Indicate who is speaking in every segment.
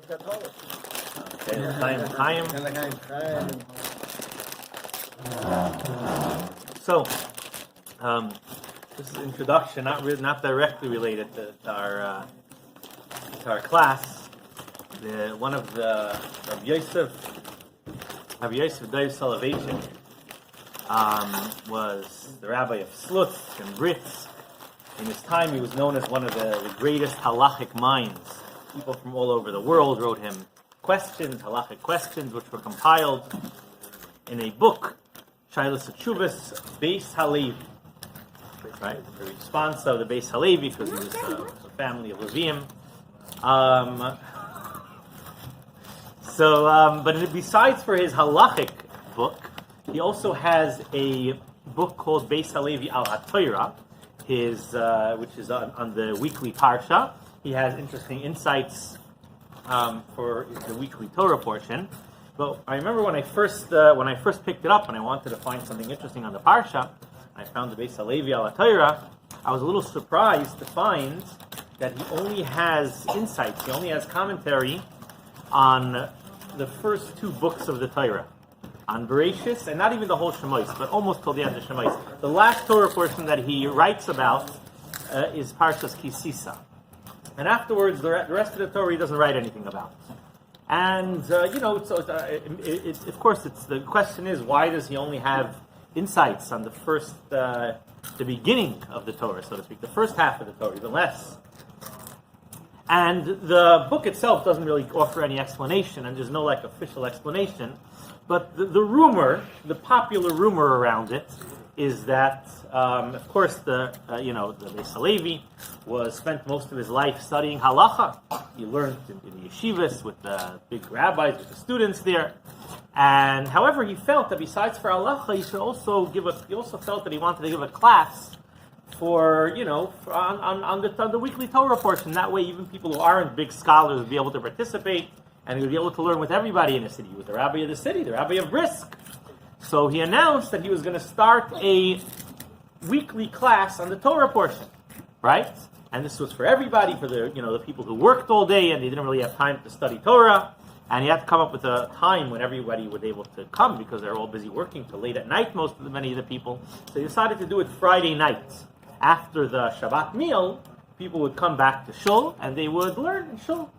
Speaker 1: Catholic.
Speaker 2: Okay, Chaim. So, this is an introduction, not directly related to our class. One of the Rav Yosef Dov Soloveitchik was the rabbi of Slutsk and Britz. In his time, he was known as one of the greatest halachic minds. People from all over the world wrote him halachic questions, which were compiled in a book, Shailas Tshuvas Beis Halevi. Right, the response of the Beis Halevi, because he was a family of Leviim. But besides for his halachic book, he also has a book called Beis Halevi al HaTorah, which is on the weekly Parsha. He has interesting insights for the weekly Torah portion. But I remember when I first picked it up and I wanted to find something interesting on the Parsha, I found the Beis Halevi al HaTorah. I was a little surprised to find that he only has insights, he only has commentary on the first two books of the Torah, on Bereshis, and not even the whole Shemais, but almost till the end of Shemais. The last Torah portion that he writes about is Parshas Kisisa. And afterwards, the rest of the Torah he doesn't write anything about. And, of course, the question is, why does he only have insights on the beginning of the Torah, so to speak, the first half of the Torah, even less? And the book itself doesn't really offer any explanation, and there's no official explanation. But the popular rumor around it is that, of course, the Beis Halevi spent most of his life studying halacha. He learned in the yeshivas with the big rabbis, with the students there. And however, he felt that besides for halacha, he also felt that he wanted to give a class on the weekly Torah portion. That way, even people who aren't big scholars would be able to participate, and he would be able to learn with everybody in the city. He was the rabbi of the city, the rabbi of Brisk. So he announced that he was going to start a weekly class on the Torah portion, right? And this was for everybody, for the people who worked all day and they didn't really have time to study Torah. And he had to come up with a time when everybody was able to come, because they're all busy working till late at night, many of the people. So he decided to do it Friday nights. After the Shabbat meal, people would come back to Shul and they would learn in Shul.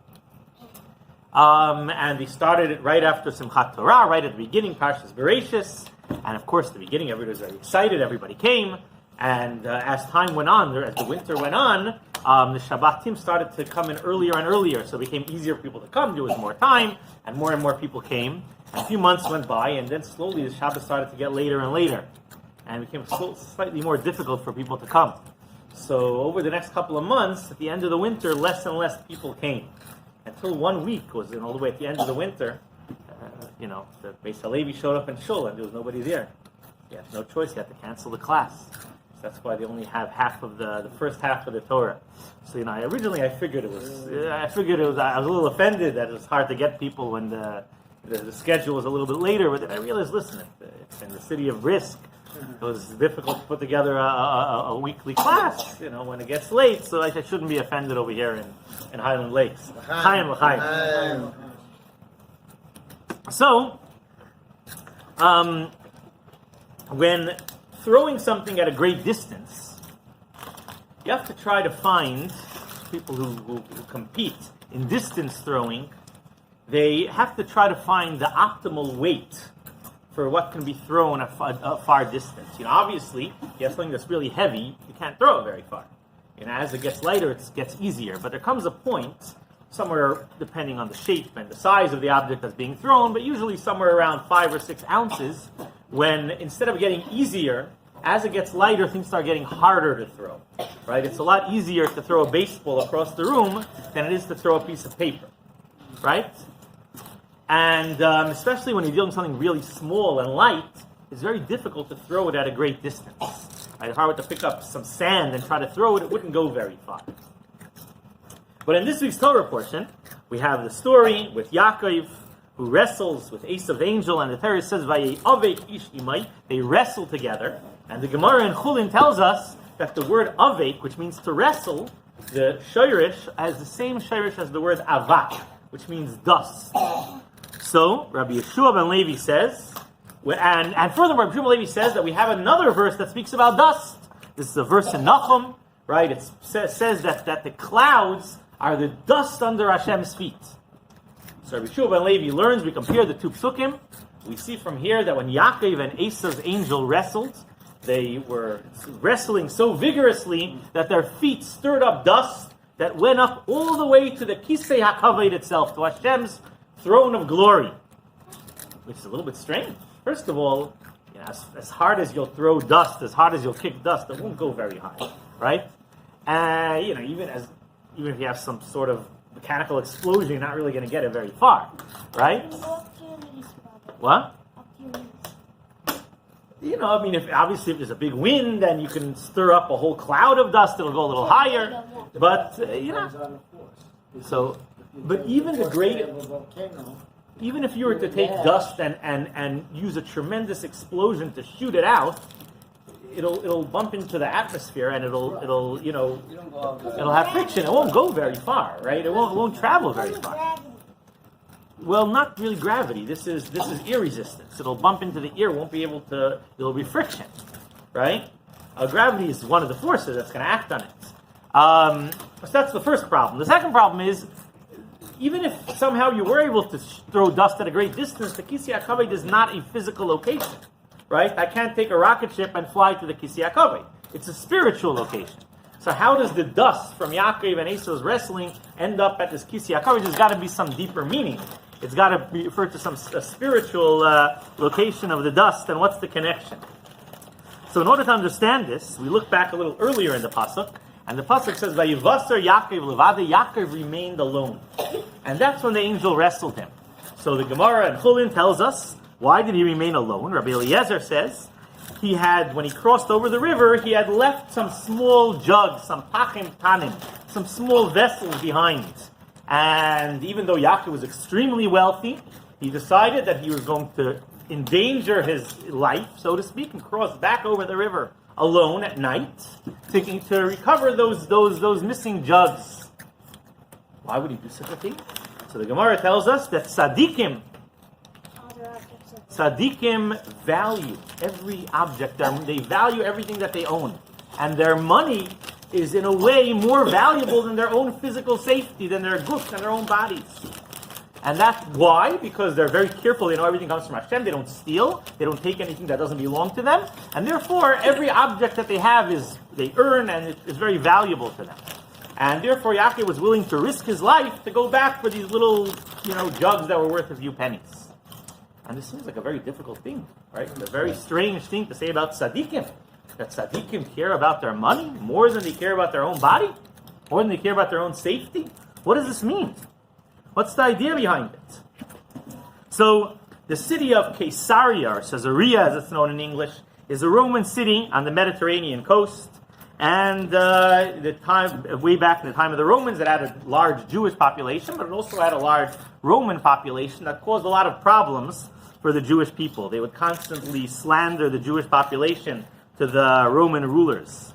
Speaker 2: And they started it right after Simchat Torah, right at the beginning, Parshas Bereshis. And of course, at the beginning, everybody was very excited, everybody came. And as time went on, as the winter went on, the Shabbatim started to come in earlier and earlier, so it became easier for people to come. There was more time, and more people came. And a few months went by, and then slowly the Shabbat started to get later and later. And it became slightly more difficult for people to come. So over the next couple of months, at the end of the winter, less and less people came. Until 1 week was all the way at the end of the winter, the Beis Halevi showed up in Shul, and there was nobody there. He had no choice, he had to cancel the class. So that's why they only have half of the first half of the Torah. So originally I figured I was a little offended that it was hard to get people when the schedule was a little bit later. But then I realized, listen, in the city of Brisk, it was difficult to put together a weekly class, when it gets late. So I shouldn't be offended over here in Highland Lakes. Chaim l'chaim. So, when throwing something at a great distance, you have to try to find people who compete in distance throwing. They have to try to find the optimal weight for what can be thrown a far distance. Obviously, if you have something that's really heavy, you can't throw it very far. As it gets lighter, it gets easier. But there comes a point, somewhere, depending on the shape and the size of the object that's being thrown, but usually somewhere around 5 or 6 ounces, when instead of getting easier, as it gets lighter, things start getting harder to throw. Right? It's a lot easier to throw a baseball across the room than it is to throw a piece of paper. Right? And especially when you're dealing with something really small and light, it's very difficult to throw it at a great distance. Right? If I were to pick up some sand and try to throw it, it wouldn't go very far. But in this week's Torah portion, we have the story with Yaakov, who wrestles with Esav's angel, and the Torah says, "Vayavek ish imai." They wrestle together, and the Gemara in Chulin tells us that the word avek, which means to wrestle, the shayrish has the same shayrish as the word avak. which means dust. So Rabbi Yeshua ben Levi says, and furthermore, Rabbi Yeshua ben Levi says that we have another verse that speaks about dust. This is a verse in Nachum, right? It says that the clouds are the dust under Hashem's feet. So Rabbi Yeshua ben Levi learns, we compare the two psukim. We see from here that when Yaakov and Esau's angel wrestled, they were wrestling so vigorously that their feet stirred up dust that went up all the way to the Kisei HaKavod itself, to Hashem's throne of glory. Which is a little bit strange. First of all, as hard as you'll throw dust, as hard as you'll kick dust, it won't go very high, right? Even if you have some sort of mechanical explosion, you're not really going to get it very far, right? What? If there's a big wind and you can stir up a whole cloud of dust, it'll go a little higher. But but even if you were to take dust and use a tremendous explosion to shoot it out, it'll bump into the atmosphere and it'll have friction. It won't go very far, right? It won't travel very far. Well, not really gravity. This is ear resistance. It'll bump into the ear. Won't be able to. It'll be friction, right? Gravity is one of the forces that's going to act on it. So that's the first problem. The second problem is, even if somehow you were able to throw dust at a great distance, the Kisei HaKavod is not a physical location, right? I can't take a rocket ship and fly to the Kisei HaKavod. It's a spiritual location. So how does the dust from Yaakov and Esau's wrestling end up at this Kisei HaKavod? There's got to be some deeper meaning. It's got to be referred to a spiritual location of the dust, and what's the connection? So in order to understand this, we look back a little earlier in the pasuk, and the pasuk says, "Vayivasar Yaakov levade." Yaakov remained alone, and that's when the angel wrestled him. So the Gemara in Chulin tells us, why did he remain alone? Rabbi Eliezer says when he crossed over the river, he had left some small jugs, some pachim tanim, some small vessels behind. And even though Yaakov was extremely wealthy, he decided that he was going to endanger his life, so to speak, and cross back over the river alone at night, thinking to recover those missing jugs. Why would he do such a thing? So the Gemara tells us that tzaddikim value every object. They value everything that they own. And their money is in a way more valuable than their own physical safety, than their goods and their own bodies. And that's why, because they're very careful, they know everything comes from Hashem, they don't steal, they don't take anything that doesn't belong to them, and therefore every object that they have they earn and it is very valuable to them. And therefore Yaakov was willing to risk his life to go back for these little, jugs that were worth a few pennies. And this seems like a very difficult thing, right? It's a very strange thing to say about tzaddikim. That tzaddikim care about their money more than they care about their own body? More than they care about their own safety? What does this mean? What's the idea behind it? So, the city of Caesarea, or Caesarea as it's known in English, is a Roman city on the Mediterranean coast. And way back in the time of the Romans, it had a large Jewish population, but it also had a large Roman population that caused a lot of problems for the Jewish people. They would constantly slander the Jewish population to the Roman rulers.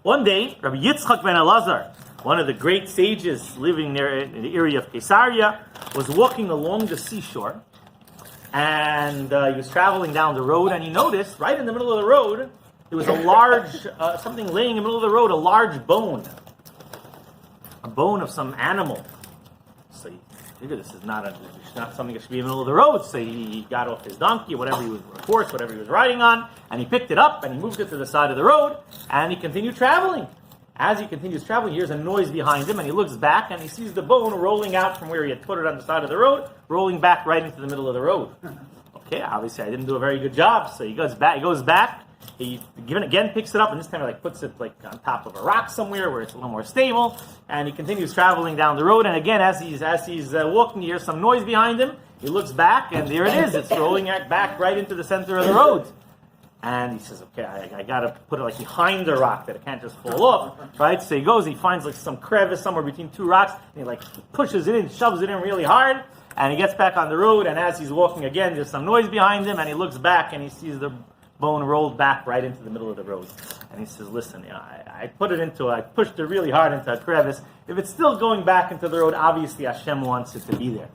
Speaker 2: One day, Rabbi Yitzchak ben Elazar, one of the great sages living there in the area of Caesarea, was walking along the seashore, and he was traveling down the road, and he noticed, right in the middle of the road, there was a large, something laying in the middle of the road, a large bone. A bone of some animal. So he figured this is not something that should be in the middle of the road. So he got off his donkey, whatever he was riding on, and he picked it up and he moved it to the side of the road, and he continued traveling. As he continues traveling, he hears a noise behind him, and he looks back and he sees the bone rolling out from where he had put it on the side of the road, rolling back right into the middle of the road. Okay, obviously I didn't do a very good job. So he goes back. He again picks it up, and this time he puts it on top of a rock somewhere where it's a little more stable. And he continues traveling down the road. And again, as he's walking, he hears some noise behind him. He looks back, and there it is. It's rolling back right into the center of the road. And he says, "Okay, I got to put it behind the rock that it can't just fall off, right?" So he goes. He finds some crevice somewhere between two rocks, and he pushes it in, shoves it in really hard. And he gets back on the road. And as he's walking again, there's some noise behind him, and he looks back and he sees the bone rolled back right into the middle of the road. And he says, listen, I pushed it really hard into a crevice. If it's still going back into the road, obviously Hashem wants it to be there.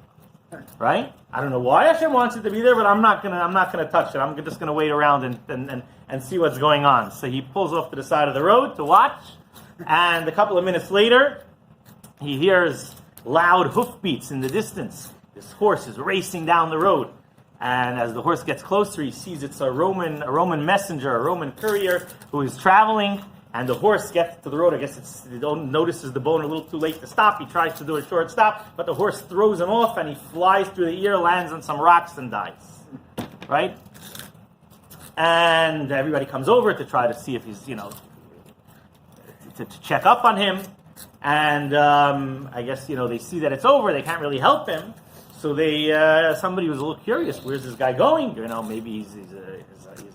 Speaker 2: Right? I don't know why Hashem wants it to be there, but I'm not gonna touch it. I'm just gonna wait around and see what's going on. So he pulls off to the side of the road to watch, and a couple of minutes later, he hears loud hoofbeats in the distance. This horse is racing down the road, and as the horse gets closer, he sees it's a Roman messenger, a Roman courier who is traveling. And the horse gets to the road. I guess he notices the bone a little too late to stop. He tries to do a short stop, but the horse throws him off, and he flies through the ear, lands on some rocks, and dies. Right? And everybody comes over to try to see if he's, to check up on him. And I guess, they see that it's over. They can't really help him. So somebody was a little curious. Where's this guy going? Maybe he's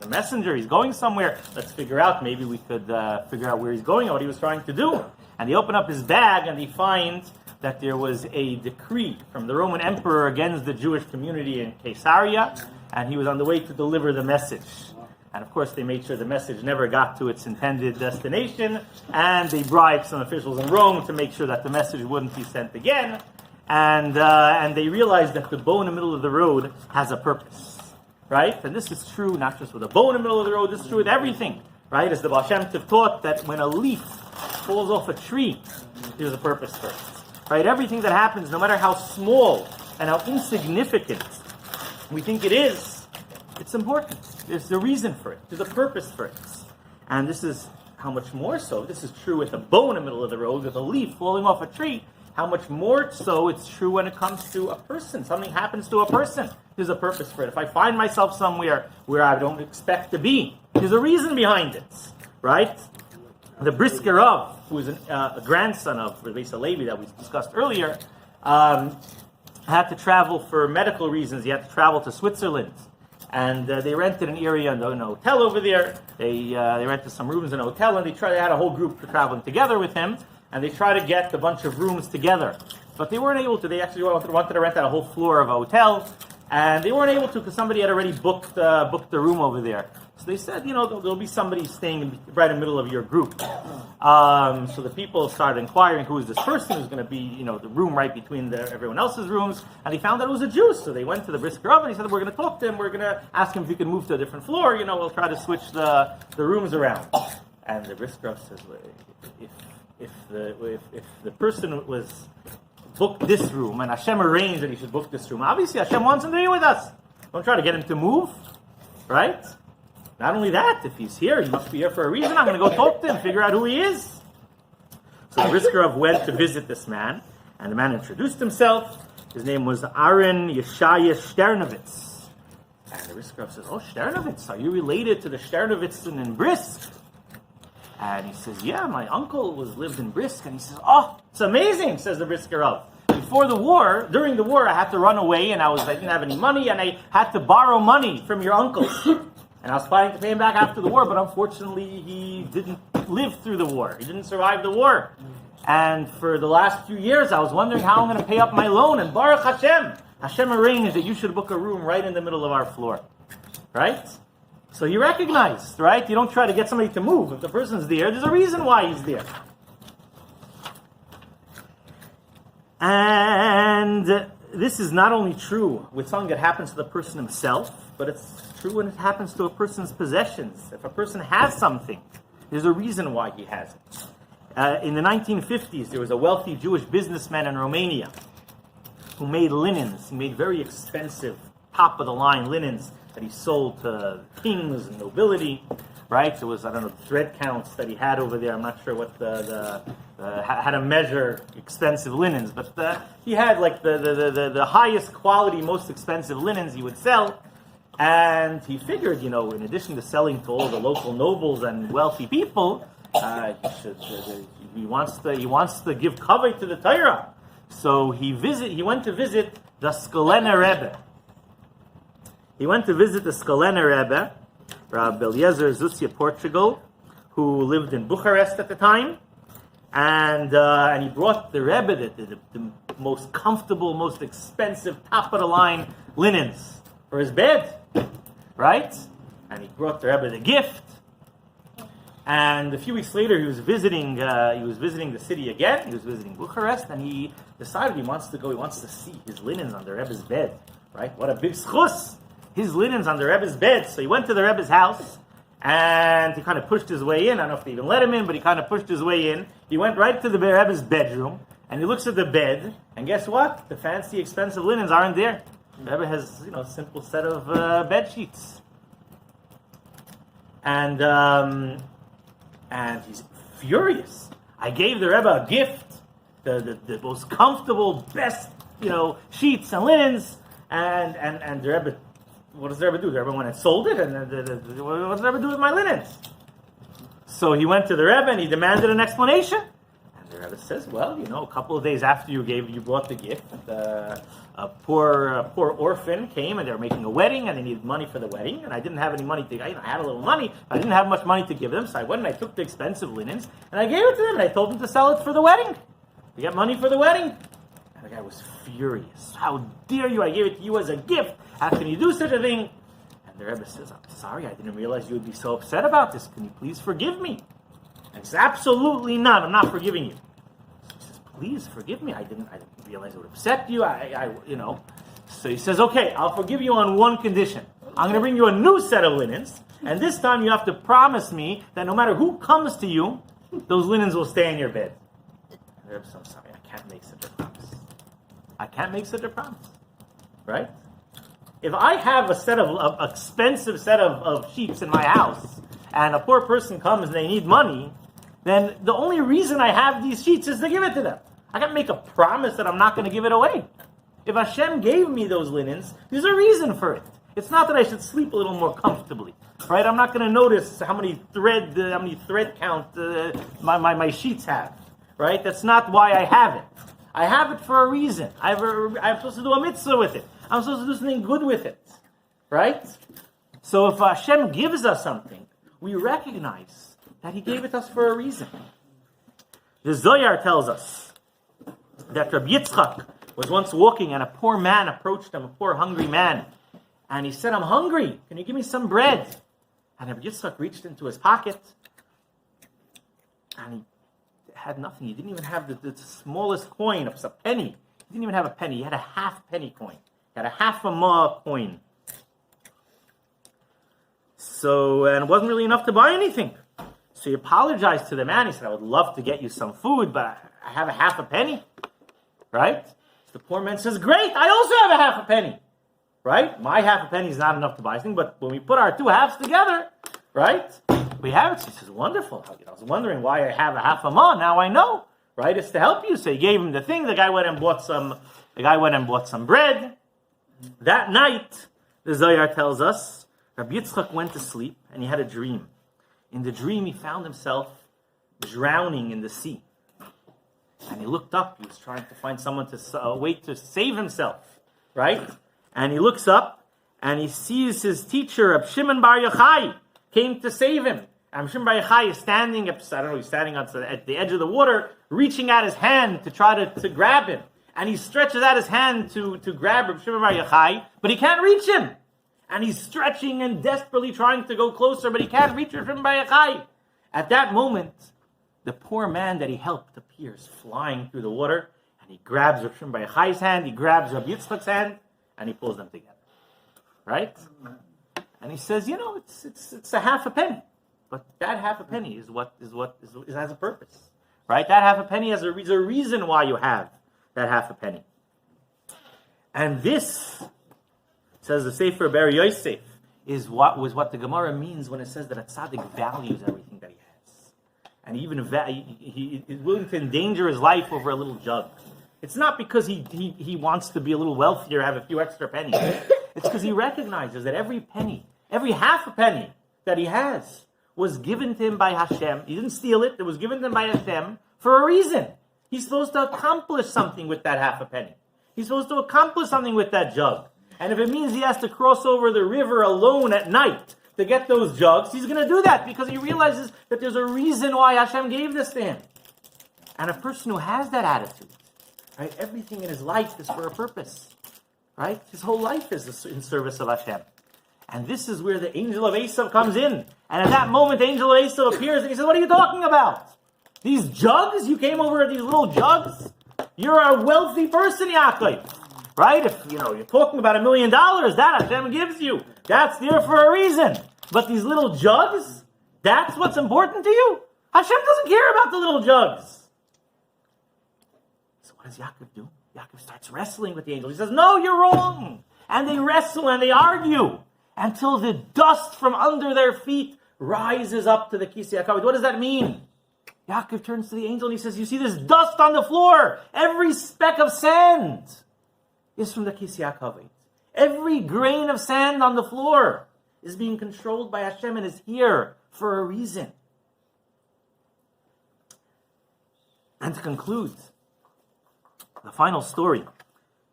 Speaker 2: a messenger. He's going somewhere. Let's figure out. Maybe we could figure out where he's going and what he was trying to do. And they open up his bag and they find that there was a decree from the Roman emperor against the Jewish community in Caesarea, and he was on the way to deliver the message. And of course, they made sure the message never got to its intended destination, and they bribed some officials in Rome to make sure that the message wouldn't be sent again. And they realized that the bow in the middle of the road has a purpose, right? And this is true not just with a bow in the middle of the road, this is true with everything, right? As the Baal Shem Tov taught, that when a leaf falls off a tree, there's a purpose for it, right? Everything that happens, no matter how small and how insignificant we think it is, it's important. There's a reason for it. There's a purpose for it. And this is how much more so. This is true with a bow in the middle of the road, with a leaf falling off a tree. How much more so it's true when it comes to a person. Something happens to a person. There's a purpose for it. If I find myself somewhere where I don't expect to be, there's a reason behind it, right? The Brisker Rav, who is a grandson of Rabbi Levi that we discussed earlier, had to travel for medical reasons. He had to travel to Switzerland. And they rented an area in a hotel over there. They rented some rooms in a hotel, and they had a whole group traveling together with him. And they tried to get a bunch of rooms together. But they weren't able to. They actually wanted to rent out a whole floor of a hotel. And they weren't able to because somebody had already booked the room over there. So they said, there'll be somebody staying right in the middle of your group. So the people started inquiring who is this person who's going to be, the room right between everyone else's rooms. And they found that it was a Jew. So they went to the Brisker Rav and he said, we're going to talk to him. We're going to ask him if he can move to a different floor. We'll try to switch the rooms around. And the Brisker Rav says, if the person was booked this room and Hashem arranged that he should book this room, obviously Hashem wants him to be with us. Don't try to get him to move, right? Not only that, if he's here, he must be here for a reason. I'm going to go talk to him, figure out who he is. So the Brisker Rav went to visit this man, and the man introduced himself. His name was Aaron Yeshaya Sternovitz. And the Brisker Rav says, oh, Sternovitz, are you related to the Sternovitzin in Brisk? And he says, yeah, my uncle lived in Brisk. And he says, oh, it's amazing, says the Brisker Rav. During the war, I had to run away, and I didn't have any money, and I had to borrow money from your uncle. And I was planning to pay him back after the war, but unfortunately, he didn't live through the war. He didn't survive the war. And for the last few years, I was wondering how I'm going to pay up my loan. And Baruch Hashem arranged that you should book a room right in the middle of our floor. Right? So he recognized, right? You don't try to get somebody to move. If the person's there's a reason why he's there. And this is not only true with something that happens to the person himself, but it's true when it happens to a person's possessions. If a person has something, there's a reason why he has it. In the 1950s, there was a wealthy Jewish businessman in Romania who made linens. He made very expensive, top-of-the-line linens that he sold to kings and nobility, right? There was, thread counts that he had over there. I'm not sure what how to measure expensive linens, but he had like the highest quality, most expensive linens he would sell. And he figured, in addition to selling to all the local nobles and wealthy people, he wants to give kavod to the Torah. So he went to visit the Skolena Rebbe. He went to visit the Skolena Rebbe, Rabbi Eliezer Zuzia, Portugal, who lived in Bucharest at the time, and he brought the Rebbe the most comfortable, most expensive, top of the line linens for his bed, right? and he brought the Rebbe the gift. And a few weeks later, he was visiting the city again. He was visiting Bucharest, and he decided he wants to see his linens on the Rebbe's bed. Right? What a big schus! His linens on the Rebbe's bed. So he went to the Rebbe's house, and he kind of pushed his way in. I don't know if they even let him in, but he kind of pushed his way in. He went right to the Rebbe's bedroom, and he looks at the bed, and guess what? The fancy, expensive linens aren't there. The Rebbe has, a simple set of bed sheets. And he's furious. I gave the Rebbe a gift, the most comfortable, best, sheets and linens, and the Rebbe, what does the Rebbe do? The Rebbe went and sold it, and what does the Rebbe do with my linens? So he went to the Rebbe and he demanded an explanation. And the Rebbe says, well, a couple of days after you brought the gift, a poor orphan came, and they were making a wedding, and they needed money for the wedding, and I didn't have any money I had a little money, but I didn't have much money to give them, so I went and I took the expensive linens, and I gave it to them, and I told them to sell it for the wedding. To get money for the wedding. And the guy was furious. How dare you? I gave it to you as a gift. How can you do such a thing? And the Rebbe says, I'm sorry, I didn't realize you would be so upset about this. Can you please forgive me? And he says, absolutely not. I'm not forgiving you. So he says, please forgive me. I didn't realize it would upset you. So he says, okay, I'll forgive you on one condition. I'm going to bring you a new set of linens, and this time you have to promise me that no matter who comes to you, those linens will stay in your bed. And the Rebbe says, I'm sorry, I can't make such a promise. I can't make such a promise, right? If I have a expensive set of sheets in my house, and a poor person comes and they need money, then the only reason I have these sheets is to give it to them. I can't make a promise that I'm not going to give it away. If Hashem gave me those linens, there's a reason for it. It's not that I should sleep a little more comfortably, right? I'm not going to notice how many thread count my sheets have, right? That's not why I have it. I have it for a reason. I'm supposed to do a mitzvah with it. I'm supposed to do something good with it, right? So if Hashem gives us something, we recognize that He gave it us for a reason. The Zohar tells us that Rabbi Yitzchak was once walking, and a poor man approached him, a poor hungry man, and he said, I'm hungry. Can you give me some bread? And Rabbi Yitzchak reached into his pocket, and he had nothing. He didn't even have the smallest coin, a penny. He didn't even have a penny. He had a half penny coin. He had a half a ma coin. And it wasn't really enough to buy anything. So he apologized to the man. He said, I would love to get you some food, but I have a half a penny. Right? So the poor man says, great, I also have a half a penny. Right? My half a penny is not enough to buy anything, but when we put our two halves together, right? We have it. So he says, wonderful. I was wondering why I have a half a ma. Now I know. Right? It's to help you. So he gave him the thing. The guy went and bought some bread. That night, the Zohar tells us, Rabbi Yitzchak went to sleep and he had a dream. In the dream, he found himself drowning in the sea. And he looked up. He was trying to find someone to wait to save himself. Right? And he looks up and he sees his teacher, Reb Shimon Bar Yochai, came to save him. And Shimon Bar Yochai is standing, he's standing at the edge of the water, reaching out his hand to try to grab him. And he stretches out his hand to grab Reb Shimon Bar Yochai, but he can't reach him. And he's stretching and desperately trying to go closer, but he can't reach Reb Shimon Bar Yochai. At that moment, the poor man that he helped appears flying through the water, and he grabs Reb Shimon Bar Yochai's hand, he grabs Reb Yitzchak's hand, and he pulls them together. Right? And he says, it's a half a penny. But that half a penny has a purpose. Right? That half a penny has a reason why you have that half a penny. And this, says the Sefer Ber Yosef, was what the Gemara means when it says that a tzaddik values everything that he has. And even he is willing to endanger his life over a little jug. It's not because he wants to be a little wealthier, have a few extra pennies. It's because he recognizes that every penny, every half a penny that he has was given to him by Hashem. He didn't steal it. It was given to him by Hashem for a reason. He's supposed to accomplish something with that half a penny. He's supposed to accomplish something with that jug. And if it means he has to cross over the river alone at night to get those jugs, he's going to do that because he realizes that there's a reason why Hashem gave this to him. And a person who has that attitude, right, everything in his life is for a purpose. Right? His whole life is in service of Hashem. And this is where the angel of Esav comes in. And at that moment, the angel of Esav appears and he says, what are you talking about? These jugs? You came over with these little jugs? You're a wealthy person, Yaakov. Right? If, you're talking about $1 million, that Hashem gives you. That's there for a reason. But these little jugs, that's what's important to you? Hashem doesn't care about the little jugs. So what does Yaakov do? Yaakov starts wrestling with the angel. He says, no, you're wrong. And they wrestle and they argue until the dust from under their feet rises up to the Kisei HaKavod. What does that mean? Yaakov turns to the angel and he says, you see this dust on the floor? Every speck of sand is from the Kisei HaKavod. Every grain of sand on the floor is being controlled by Hashem and is here for a reason. And to conclude, the final story.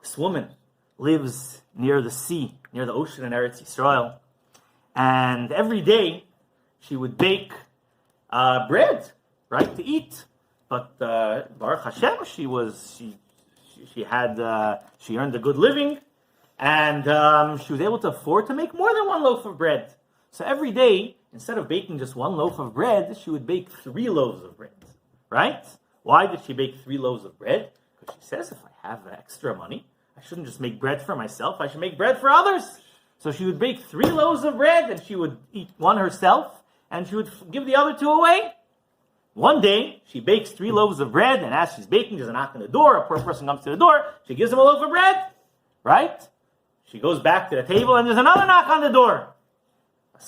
Speaker 2: This woman lives near the sea, near the ocean in Eretz Yisrael. And every day she would bake bread, right, to eat. But Baruch Hashem, she earned a good living, and she was able to afford to make more than one loaf of bread. So every day, instead of baking just one loaf of bread, she would bake 3 loaves of bread, right? Why did she bake 3 loaves of bread? Because she says, if I have extra money, I shouldn't just make bread for myself, I should make bread for others. So she would bake 3 loaves of bread, and she would eat one herself, and she would give the other 2 away. One day, she bakes 3 loaves of bread, and as she's baking, there's a knock on the door. A poor person comes to the door. She gives him a loaf of bread, right? She goes back to the table, and there's another knock on the door.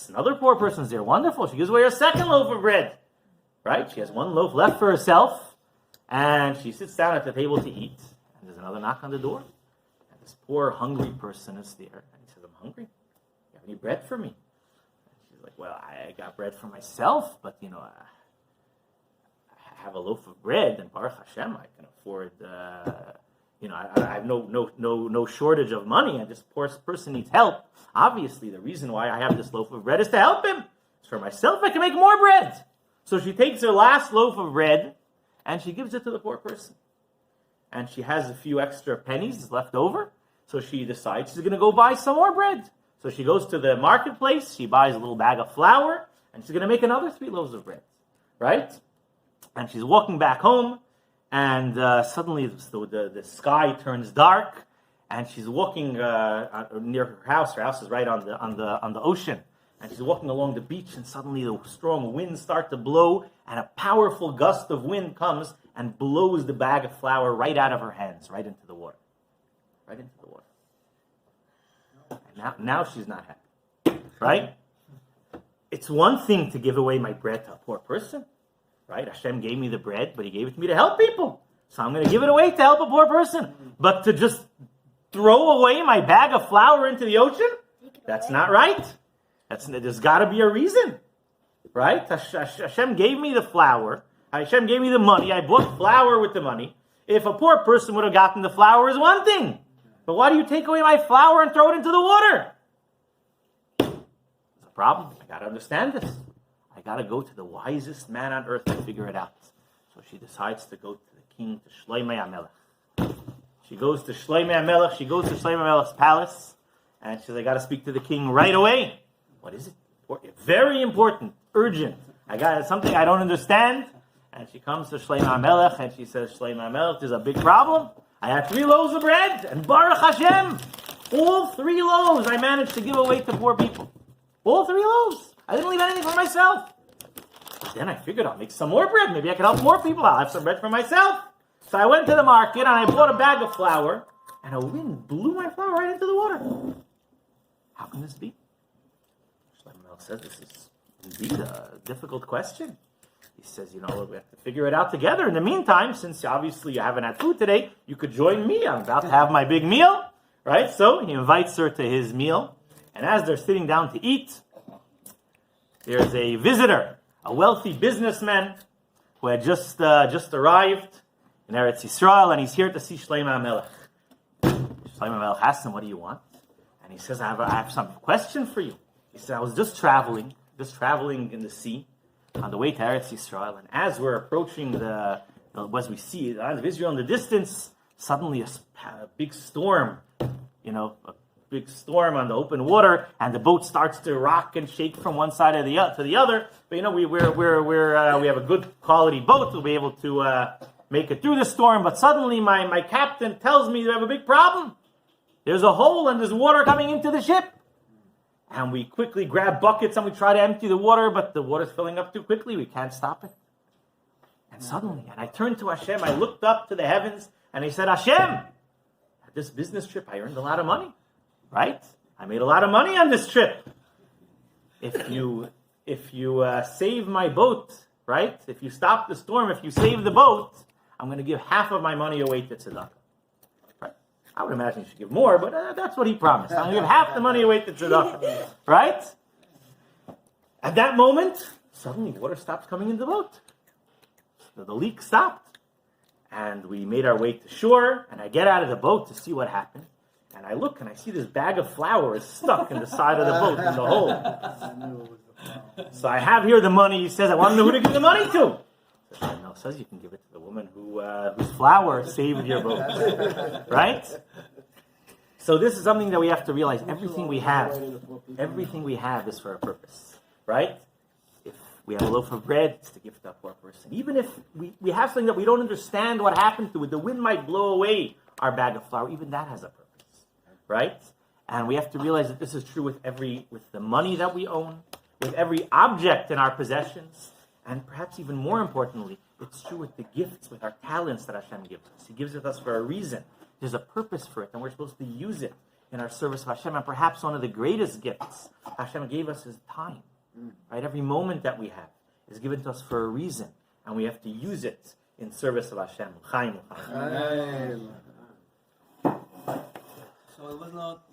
Speaker 2: Another poor person's there. Wonderful. She gives away her second loaf of bread, right? She has 1 loaf left for herself, and she sits down at the table to eat. And there's another knock on the door. And this poor, hungry person is there. And he says, I'm hungry. Do you have any bread for me? And she's like, well, I got bread for myself, but, I have a loaf of bread, and Baruch Hashem, I can afford, I have no shortage of money, and this poor person needs help. Obviously, the reason why I have this loaf of bread is to help him. It's for myself, I can make more bread. So she takes her last loaf of bread, and she gives it to the poor person. And she has a few extra pennies left over, so she decides she's going to go buy some more bread. So she goes to the marketplace, she buys a little bag of flour, and she's going to make another 3 loaves of bread, right? And she's walking back home, and suddenly the sky turns dark, and she's walking near her house. Her house is right on the ocean, and she's walking along the beach, and suddenly the strong winds start to blow, and a powerful gust of wind comes and blows the bag of flour right out of her hands, right into the water. Right into the water. And now she's not happy, right? It's one thing to give away my bread to a poor person, right? Hashem gave me the bread, but He gave it to me to help people. So I'm going to give it away to help a poor person. But to just throw away my bag of flour into the ocean? That's not right. There's got to be a reason, right? Hashem gave me the flour. Hashem gave me the money. I bought flour with the money. If a poor person would have gotten the flour is one thing. But why do you take away my flour and throw it into the water? There's a problem. I got to understand this. I got to go to the wisest man on earth to figure it out. So she decides to go to the king, to Shloimeh HaMelech. She goes to Shloimeh HaMelech. She goes to Shloimeh HaMelech's palace. And she says, I got to speak to the king right away. What is it? Very important. Urgent. I got something I don't understand. And she comes to Shloimeh HaMelech and she says, Shloimeh HaMelech, there's a big problem. I have 3 loaves of bread. And Baruch Hashem, all 3 loaves I managed to give away to poor people. All 3 loaves. I didn't leave anything for myself. Then I figured I'll make some more bread. Maybe I can help more people. I'll have some bread for myself. So I went to the market and I bought a bag of flour. And a wind blew my flour right into the water. How can this be? Shlomo Melech says this is indeed a difficult question. He says, we have to figure it out together. In the meantime, since obviously you haven't had food today, you could join me. I'm about to have my big meal. Right? So he invites her to his meal. And as they're sitting down to eat, there's a visitor, a wealthy businessman who had just arrived in Eretz Yisrael, and he's here to see Shloimeh HaMelech. Shloimeh HaMelech asks him, what do you want? And he says, I have some question for you. He said, I was just traveling in the sea on the way to Eretz Yisrael, and as we're approaching as we see the island of Israel in the distance, suddenly a big storm, a big storm on the open water, and the boat starts to rock and shake from one side to the other. But we have a good quality boat. We'll be able to make it through the storm. But suddenly, my captain tells me we have a big problem. There's a hole and there's water coming into the ship. And we quickly grab buckets and we try to empty the water, but the water's filling up too quickly. We can't stop it. And suddenly, I turned to Hashem. I looked up to the heavens and I said, Hashem, this business trip, I earned a lot of money, right? I made a lot of money on this trip. If you save my boat, right? If you stop the storm, if you save the boat, I'm going to give half of my money away to tzedakah. Right? I would imagine you should give more, but that's what he promised. I'm going to give half the money away to tzedakah. Right? At that moment, suddenly water stops coming in the boat. So the leak stopped. And we made our way to shore, and I get out of the boat to see what happened. And I look, and I see this bag of flour is stuck in the side of the boat, in the hole. So I have here the money. He says, I want to know who to give the money to. No, says you can give it to the woman whose flour saved your boat. Right? So this is something that we have to realize. Everything we have is for a purpose. Right? We have a loaf of bread, it's to give to a poor person. Even if we have something that we don't understand what happened to it, the wind might blow away our bag of flour, even that has a purpose. Right? And we have to realize that this is true with the money that we own, with every object in our possessions, and perhaps even more importantly, it's true with the gifts, with our talents that Hashem gives us. He gives it us for a reason. There's a purpose for it, and we're supposed to use it in our service of Hashem. And perhaps one of the greatest gifts Hashem gave us is time. Right? Every moment that we have is given to us for a reason, and we have to use it in service of Hashem. So it was not